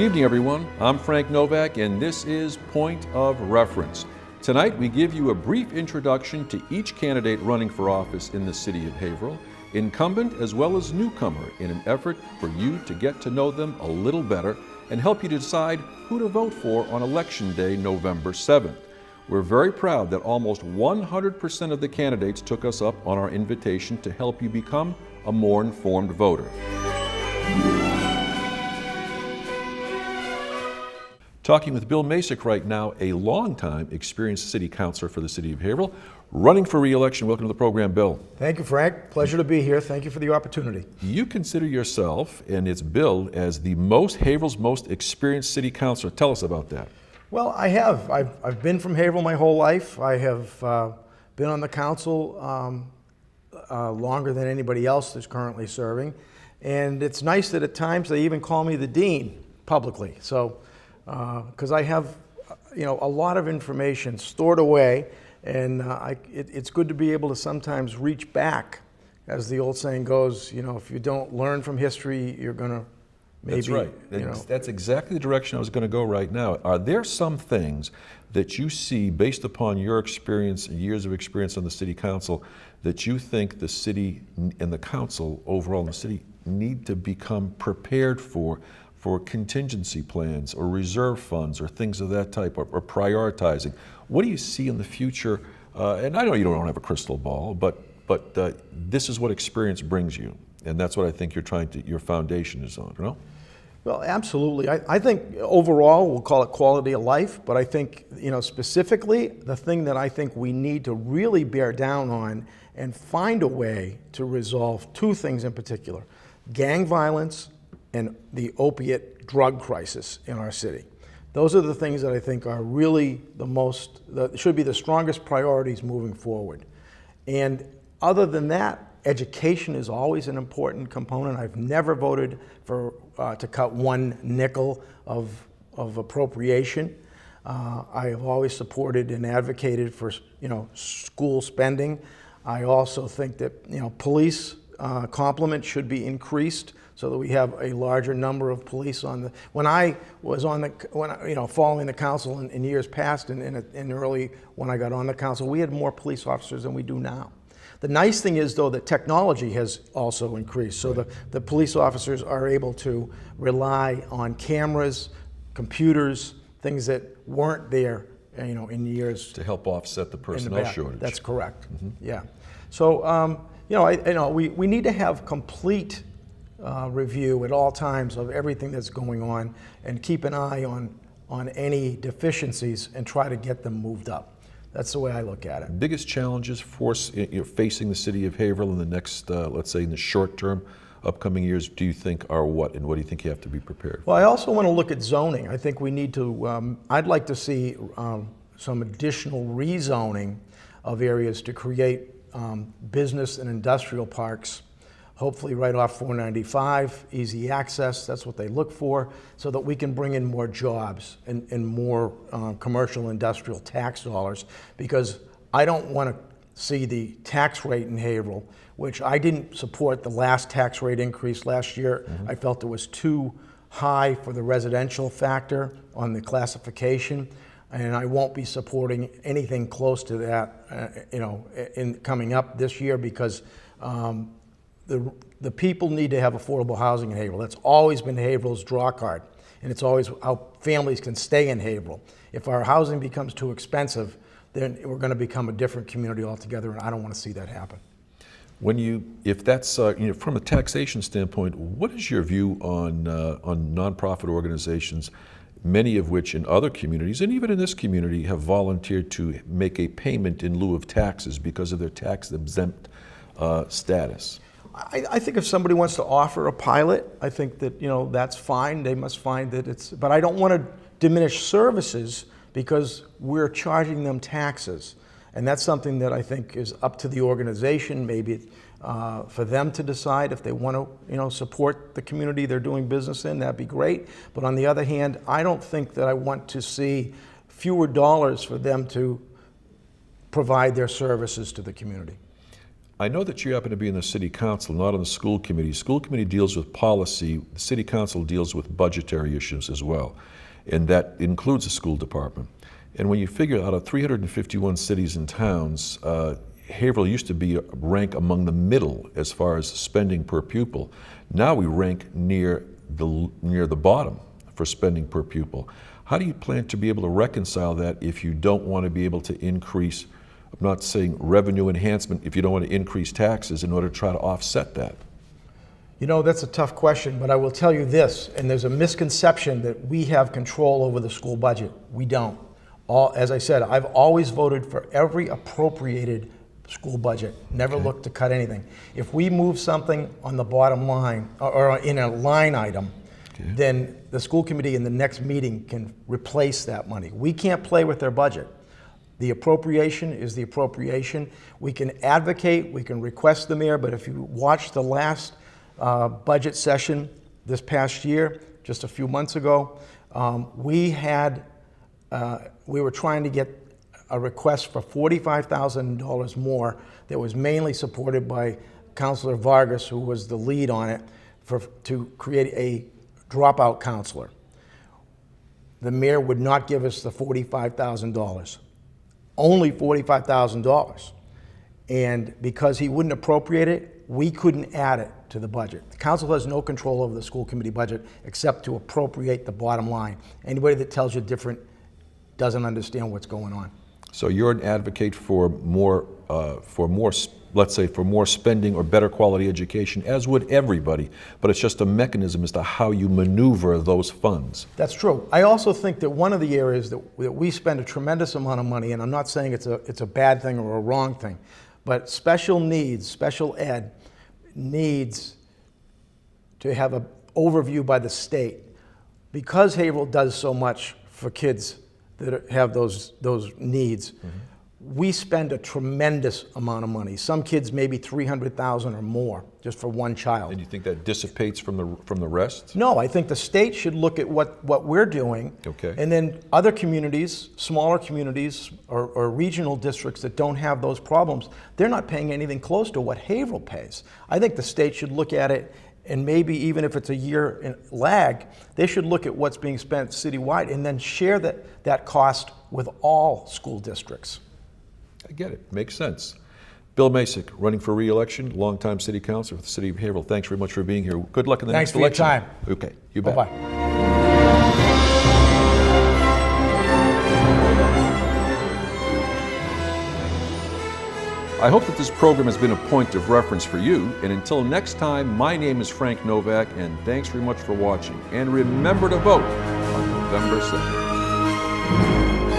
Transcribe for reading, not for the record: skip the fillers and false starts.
evening, everyone. I'm Frank Novak, and this is Point of Reference. Tonight, we give you a brief introduction to each candidate running for office in the city of Haverhill, incumbent as well as newcomer, in an effort for you to get to know them a little better and help you decide who to vote for on Election Day, November 7th. We're very proud that almost 100% of the candidates took us up on our invitation to help you become a more informed voter. Talking with Bill Macek right now, a longtime experienced city councilor for the city of Haverhill, running for re-election. Welcome to the program, Bill. Thank you, Frank. Pleasure to be here. Thank you for the opportunity. You consider yourself, and it's Bill, as the Haverhill's most experienced city councilor. Tell us about that. Well, I have. I've been from Haverhill my whole life. I have been on the council longer than anybody else that's currently serving. And it's nice that at times they even call me the dean publicly. So, because I have, a lot of information stored away, and it's good to be able to sometimes reach back. As the old saying goes, if you don't learn from history, you're going to maybe. That's right. That's exactly the direction I was going to go right now. Are there some things that you see, based upon your experience, years of experience on the city council, that you think the city and the council overall in the city need to become prepared for contingency plans or reserve funds or things of that type, or prioritizing? What do you see in the future? And I know you don't have a crystal ball, but this is what experience brings you, and that's what I think your foundation is on, Well, absolutely. I think overall, we'll call it quality of life, but I think, specifically, the thing that I think we need to really bear down on and find a way to resolve two things in particular: gang violence and the opiate drug crisis in our city. Those are the things that I think are really should be the strongest priorities moving forward. And other than that, education is always an important component. I've never voted for to cut one nickel of appropriation. I have always supported and advocated for school spending. I also think that police complement should be increased so that we have a larger number of police on the. When I was following the council in years past, and early when I got on the council, we had more police officers than we do now. The nice thing is, though, that technology has also increased, so the police officers are able to rely on cameras, computers, things that weren't there, in years. To help offset the personnel shortage. That's correct. Mm-hmm. Yeah. So, we need to have complete review at all times of everything that's going on, and keep an eye on any deficiencies and try to get them moved up. That's the way I look at it. Biggest challenges facing the city of Haverhill in the next, let's say in the short term, upcoming years, do you think are what? And what do you think you have to be prepared for? Well, I also want to look at zoning. I think we need to, I'd like to see some additional rezoning of areas to create business and industrial parks, hopefully right off 495, easy access. That's what they look for, so that we can bring in more jobs and more commercial industrial tax dollars, because I don't want to see the tax rate in Haverhill, which I didn't support the last tax rate increase last year. Mm-hmm. I felt it was too high for the residential factor on the classification, and I won't be supporting anything close to that in coming up this year, because the people need to have affordable housing in Haverhill. That's always been Haverhill's draw card, and it's always how families can stay in Haverhill. If our housing becomes too expensive, then we're going to become a different community altogether, and I don't want to see that happen. If that's from a taxation standpoint, what is your view on nonprofit organizations, many of which in other communities and even in this community have volunteered to make a payment in lieu of taxes because of their tax exempt status? I think if somebody wants to offer a pilot, I think that that's fine. They must find that but I don't want to diminish services because we're charging them taxes, and that's something that I think is up to the organization, maybe for them to decide if they want to support the community they're doing business in. That'd be great. But on the other hand, I don't think that I want to see fewer dollars for them to provide their services to the community. I know that you happen to be in the city council, not on the school committee. School committee deals with policy, the city council deals with budgetary issues as well, and that includes the school department. And when you figure out of 351 cities and towns, Haverhill used to be rank among the middle as far as spending per pupil. Now we rank near the bottom for spending per pupil. How do you plan to be able to reconcile that if you don't want to be able to increase, I'm not saying revenue enhancement, if you don't want to increase taxes in order to try to offset that? You know, that's a tough question, but I will tell you this, and there's a misconception that we have control over the school budget. We don't. As I said, I've always voted for every appropriated school budget, never looked to cut anything. If we move something on the bottom line, or in a line item, then the school committee in the next meeting can replace that money. We can't play with their budget. The appropriation is the appropriation. We can advocate, we can request the mayor, but if you watch the last budget session this past year, just a few months ago, we were trying to get a request for $45,000 more that was mainly supported by Councilor Vargas, who was the lead on it, to create a dropout counselor. The mayor would not give us the $45,000, only $45,000. And because he wouldn't appropriate it, we couldn't add it to the budget. The council has no control over the school committee budget except to appropriate the bottom line. Anybody that tells you different doesn't understand what's going on. So you're an advocate for more, let's say, for more spending or better quality education, as would everybody, but it's just a mechanism as to how you maneuver those funds. That's true. I also think that one of the areas that we spend a tremendous amount of money, and I'm not saying it's a bad thing or a wrong thing, but special needs, special ed needs to have an overview by the state. Because Haverhill does so much for kids that have those needs, we spend a tremendous amount of money. Some kids maybe $300,000 or more just for one child. And you think that dissipates from the rest? No, I think the state should look at what we're doing. Okay. And then other communities, smaller communities or regional districts that don't have those problems, they're not paying anything close to what Haverhill pays. I think the state should look at it, and maybe even if it's a year in lag, they should look at what's being spent citywide and then share that cost with all school districts. I get it. Makes sense. Bill Macek, running for re-election, longtime city councilor for the city of Haverhill. Thanks very much for being here. Good luck in the next election. Thanks for your time. Okay, you bet. Bye-bye. I hope that this program has been a point of reference for you. And until next time, my name is Frank Novak, and thanks very much for watching. And remember to vote on November 2nd.